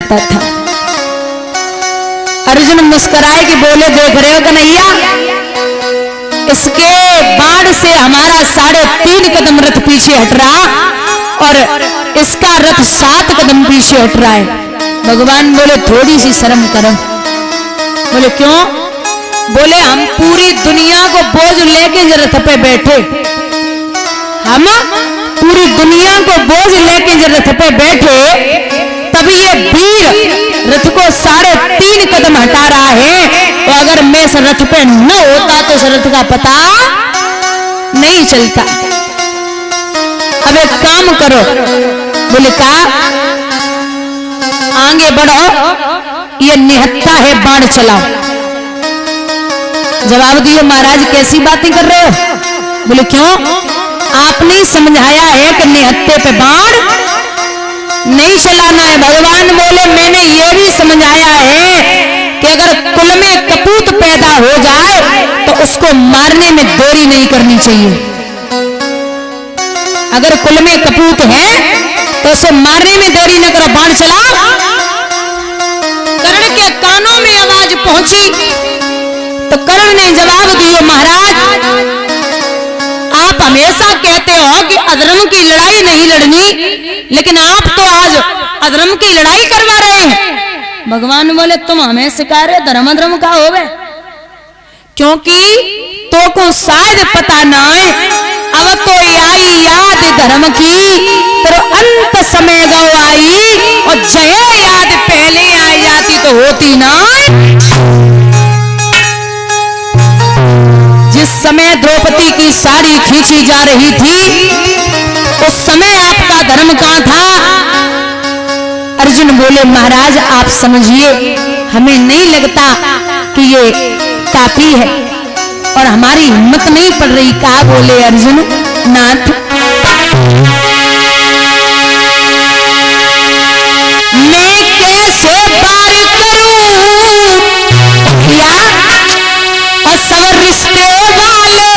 जाता था। अर्जुन मुस्कुराए कि बोले, देख रहे हो कन्हैया, इसके बाण से हमारा 3.5 कदम रथ पीछे हट रहा और इसका रथ 7 कदम पीछे हट रहा है। भगवान बोले, थोड़ी सी शर्म करो। बोले, क्यों? बोले, हम पूरी दुनिया को बोझ लेके रथ पे बैठे, हम पूरी दुनिया को बोझ लेके रथ पे बैठे, तभी ये वीर रथ को 3.5 कदम हटा रहा है। तो अगर मैं इस रथ पे न होता तो इस रथ का पता नहीं चलता। अब एक काम करो। बोले, का आगे बढ़ो, ये निहत्था है, बाण चलाओ। जवाब दियो, महाराज कैसी बातें कर रहे हो? बोले, क्यों? आपने समझाया है कि निहत्थे पे बाण नहीं चलाना है। भगवान बोले, मैंने ये भी समझाया है कि अगर कुल में कपूत पैदा हो जाए तो उसको मारने में देरी नहीं करनी चाहिए। अगर कुल में कपूत है तो उसे मारने में देरी न करो, बाण चलाओ। कर्ण के कानों में आवाज पहुंची तो कर्ण ने जवाब दिया, महाराज आप हमेशा कहते हो कि अधर्म की लड़ाई नहीं लड़नी, लेकिन आप तो आज अधर्म की लड़ाई करवा रहे हैं। भगवान बोले, तुम हमें सिखा रहे धर्म अधर्म का होवे, क्योंकि तो को शायद पता ना है, अब तो आई याद धर्म की तो अंत समय गौ आई, और जय याद पहले आ जाती तो होती ना। जिस समय द्रौपदी की साड़ी खींची जा रही थी उस समय आपका धर्म कहां था? अर्जुन बोले, महाराज आप समझिए, हमें नहीं लगता कि ये काफी है और हमारी हिम्मत नहीं पड़ रही। कहा? बोले अर्जुन, नाथ मैं कैसे पार करूं या असवर रिश्ते वाले,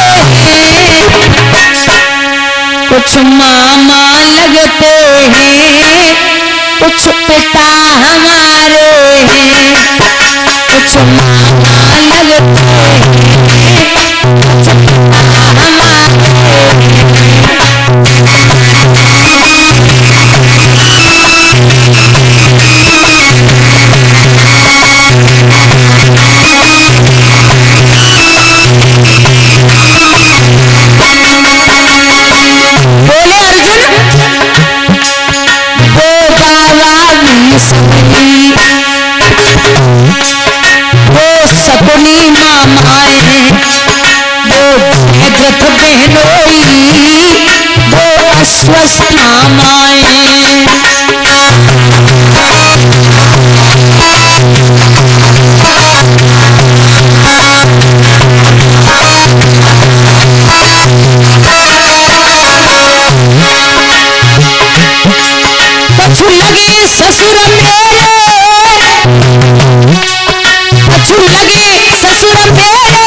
कुछ मामा लगते हैं, कुछ पिता हमारे हैं, कुछ मामा लगते हैं, कुछ पिता हमारे सपनी मामाए, वो जगत बहनोई, वो अस्वस्थ मामाए। कछु लगे ससुर मेरे, कछु लगे ससुर मेरे,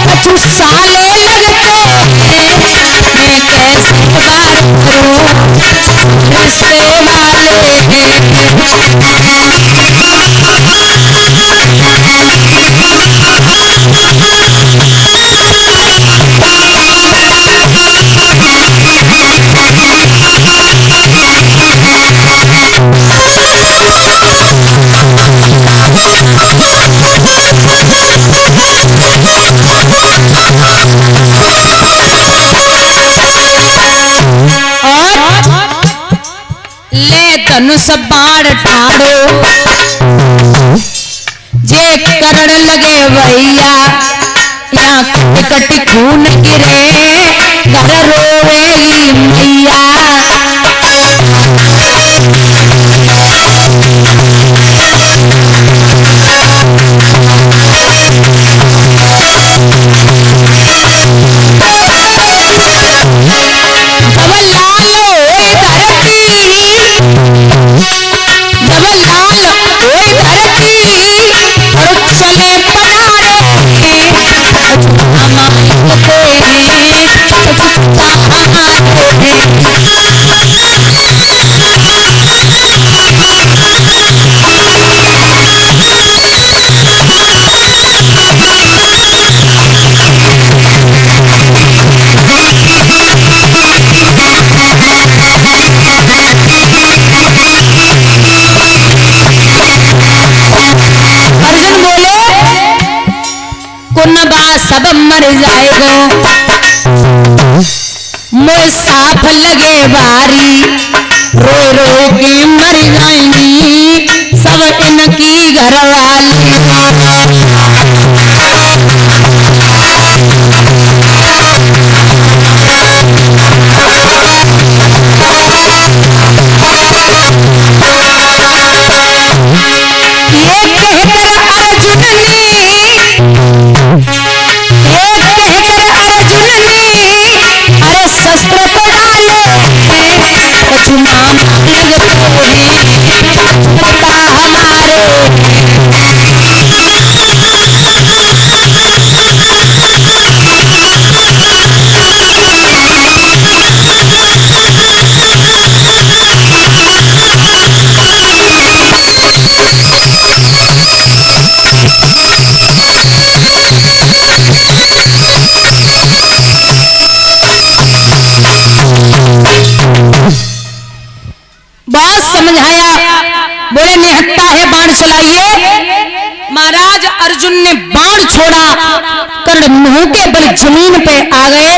कछु साले लगते हैं, मैं कैसे बार करूं रिश्ते वाले धनुष बाण ठाड़ो, जे करण लगे भैया, या कट खून गिरे, घर रोवेली मैया। सब मर जाएगो, मोर साफ लगे बारी, रो रो के मर जाएंगी सब इनकी घरवाली। शस्त्र को डाले कुछ नाम लगते हैं पता हमारे। बहुत समझाया, बोले निहत्ता है बाण चलाइए। महाराज अर्जुन ने बाण छोड़ा, कर्ण मुंह के बल जमीन पे आ गए।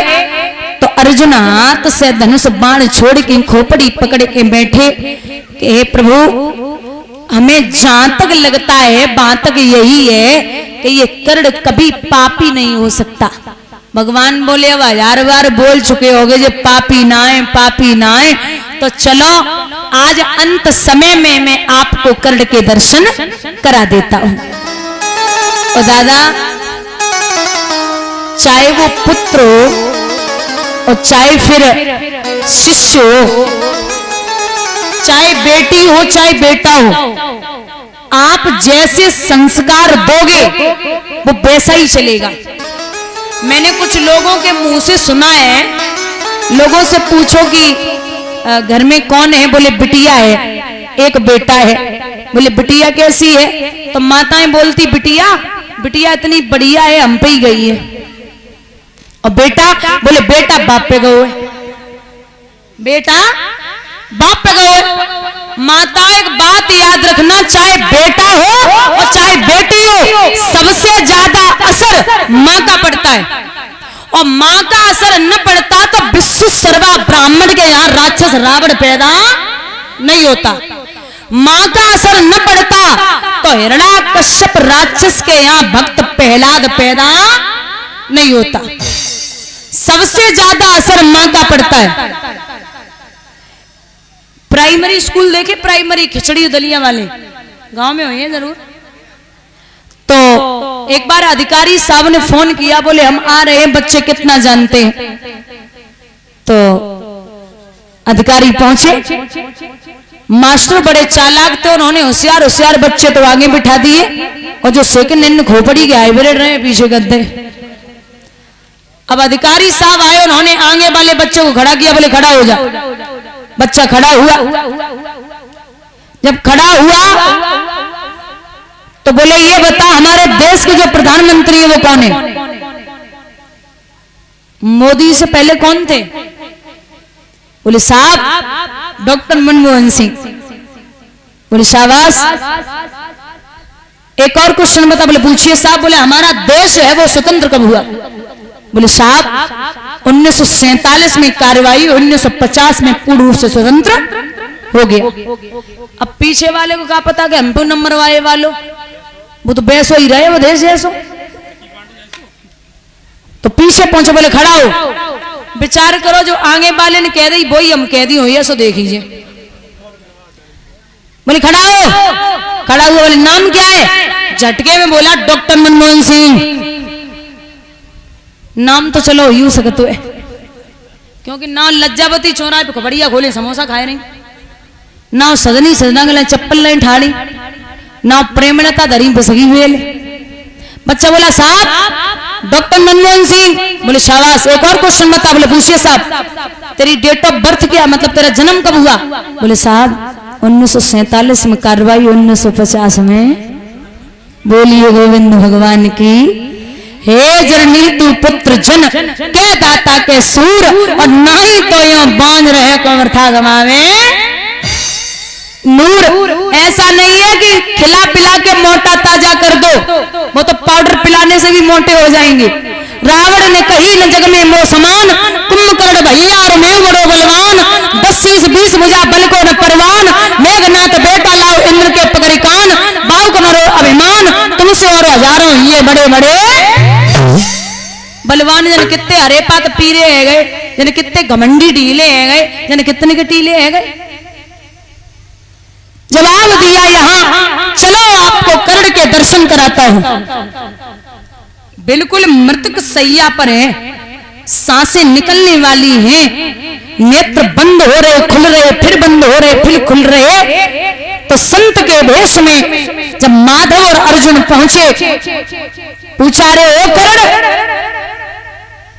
तो अर्जुन हाथ से धनुष बाण छोड़ के खोपड़ी पकड़ के बैठे कि हे प्रभु, हमें जहां तक लगता है वहां तक यही है कि ये कर्ण कभी पापी नहीं हो सकता। भगवान बोले अब 1000 बार बोल चुके होगे जो पापी ना आए, पापी ना आए, तो चलो आज अंत समय में मैं आपको कर्ण के दर्शन करा देता हूं। और दादा, चाहे वो पुत्र हो और चाहे फिर शिष्य हो, चाहे बेटी हो चाहे बेटा हो, आप जैसे संस्कार दोगे वो वैसा ही चलेगा। मैंने कुछ लोगों के मुंह से सुना है, लोगों से पूछो कि घर में कौन है, बोले बिटिया है, एक बेटा है। बोले बिटिया कैसी है, तो माताएं बोलती बिटिया बिटिया इतनी बढ़िया है, हम पे ही गई है। और बेटा, बोले बेटा बाप पे गए, बेटा बाप पे गए। माता एक बात याद रखना, चाहे बेटा हो और चाहे बेटी हो, सबसे ज्यादा असर माँ का पड़ता है। और माँ का असर न पड़ता तो विश्व सर्वा ब्राह्मण के यहाँ राक्षस रावण पैदा नहीं होता। माँ का असर न पड़ता तो हिरण्याकश्यप राक्षस के यहाँ भक्त प्रहलाद पैदा नहीं होता। सबसे ज्यादा असर माँ का पड़ता है। प्राइमरी स्कूल देखे, प्राइमरी खिचड़ी दलिया वाले गांव में हुए जरूर। तो एक बार अधिकारी साहब ने फोन किया, बोले हम आ रहे हैं, बच्चे कितना जानते हैं। तो अधिकारी पहुंचे, मास्टर बड़े चालाक थे, उन्होंने होशियार होशियार बच्चे तो आगे बिठा दिए और जो सेकंड हैंड खोपड़ी के हाइब्रिड रहे पीछे गद्दे। अब अधिकारी साहब आए, उन्होंने आगे वाले बच्चे को खड़ा किया, बोले खड़ा हो जा। बच्चा खड़ा हुआ। जब खड़ा हुआ तो बोले ये बता, हमारे देश के जो प्रधानमंत्री है वो कौन है? मोदी से पहले कौन थे? बोले साहब डॉक्टर मनमोहन सिंह। बोले शाबाश। एक और क्वेश्चन बता। बोले पूछिए साहब। बोले हमारा देश है वो स्वतंत्र कब हुआ? बोले साहब 1947 में कार्रवाई, 1950 में पूर्ण रूप से स्वतंत्र हो गया। अब पीछे वाले को क्या पता कि हम पे नंबर वाले वालों, वो तो बैसो ही रहे, वो देश जैसो। तो पीछे पहुंचे, बोले खड़ा हो। विचार करो, जो आगे वाले ने कह दी वही हम कह दी हो, ये सो देख लीजिए। बोले खड़ा हो। खड़ा हुआ। बोले नाम क्या है? झटके में बोला डॉक्टर मनमोहन सिंह। नाम तो चलो ही सकते है, क्योंकि ना लज्जावती चौराहे पे बढ़िया खोले समोसा खाए नहीं, ना सदनी सजना गले चप्पल नहीं ठाड़ी, ना प्रेमलता धरी बसगी हुए। बच्चा बोला साहब डॉक्टर मनमोहन सिंह। बोले शाबाश। एक और क्वेश्चन बता। बोले पूछिए साहब तेरी डेट ऑफ बर्थ क्या, मतलब तेरा जन्म कब हुआ? बोले साहब 1947 में कार्रवाई, 1950 में। बोलिए गोविंद भगवान की। हे जननी तू पुत्र जन के दाता के सूर, और नहीं तो यो बांझ रहे कमर था गमावे नूर। ऐसा नहीं है कि खिला पिला के मोटा ताजा कर दो, वो तो पाउडर पिलाने से भी मोटे हो जाएंगे। रावण ने कही न जग में मोह समान, कुंभकर्ण भैया और मैं बड़ो बलवान, 10-20 भुजा बल को न परवान, मेघनाथ बेटा लाओ इंद्र के पकड़ी कान, बाहु को मरो अभिमान, तुमसे और हजारों ये बड़े बड़े बलवान। जन कितने हरे पात पीरे है गए, जन कितने घमंडी ढीले है गए, जन कितने के टीले है गए। जवाब दिया यहाँ, चलो आपको कर्ण के दर्शन कराता हूं। बिल्कुल मृतक सैया पर है, सांसें निकलने वाली हैं, नेत्र बंद हो रहे खुल रहे, फिर बंद हो रहे फिर खुल रहे। तो संत के भेष में जब माधव और अर्जुन पहुंचे, पूछा रे ओ कर्ण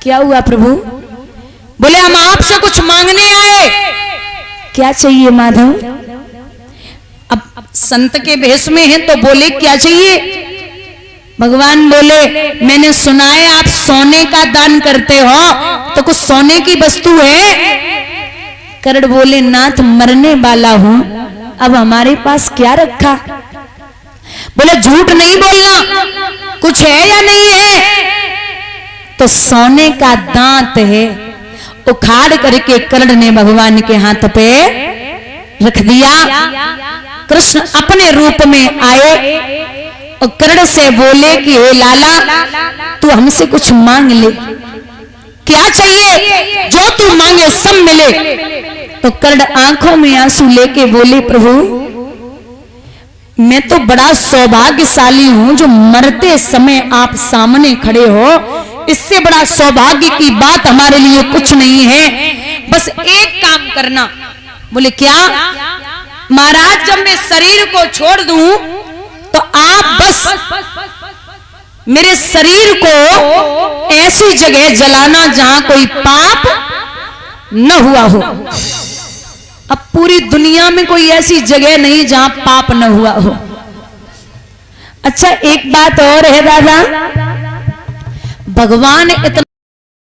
क्या हुआ प्रभु? बोले हम आपसे कुछ मांगने आए। क्या चाहिए माधव? अब संत के भेष में हैं तो बोले क्या चाहिए? भगवान बोले मैंने सुना है आप सोने का दान करते हो, तो कुछ सोने की वस्तु है? कर्ण बोले नाथ मरने वाला हूं, अब हमारे पास क्या रखा? बोले झूठ नहीं बोलना, कुछ है या नहीं है? तो सोने का दांत है, उखाड़ करके कर्ण ने भगवान के हाथ पे रख दिया। कृष्ण अपने रूप में आए और कर्ण से बोले कि हे लाला तू हमसे कुछ मांग ले, क्या चाहिए? जो तू मांगे सब मिले। तो कर्ण आंखों में आंसू लेके बोले प्रभु मैं तो बड़ा सौभाग्यशाली हूं जो मरते समय आप सामने खड़े हो, इससे बड़ा सौभाग्य की बात हमारे लिए कुछ नहीं है। बस एक काम करना। बोले क्या? महाराज जब मैं शरीर को छोड़ दूं तो आप बस मेरे शरीर को ऐसी जगह जलाना जहां कोई पाप न हुआ हो। अब पूरी दुनिया में कोई ऐसी जगह नहीं जहां पाप न हुआ हो। अच्छा एक बात और है दादा, भगवान इतना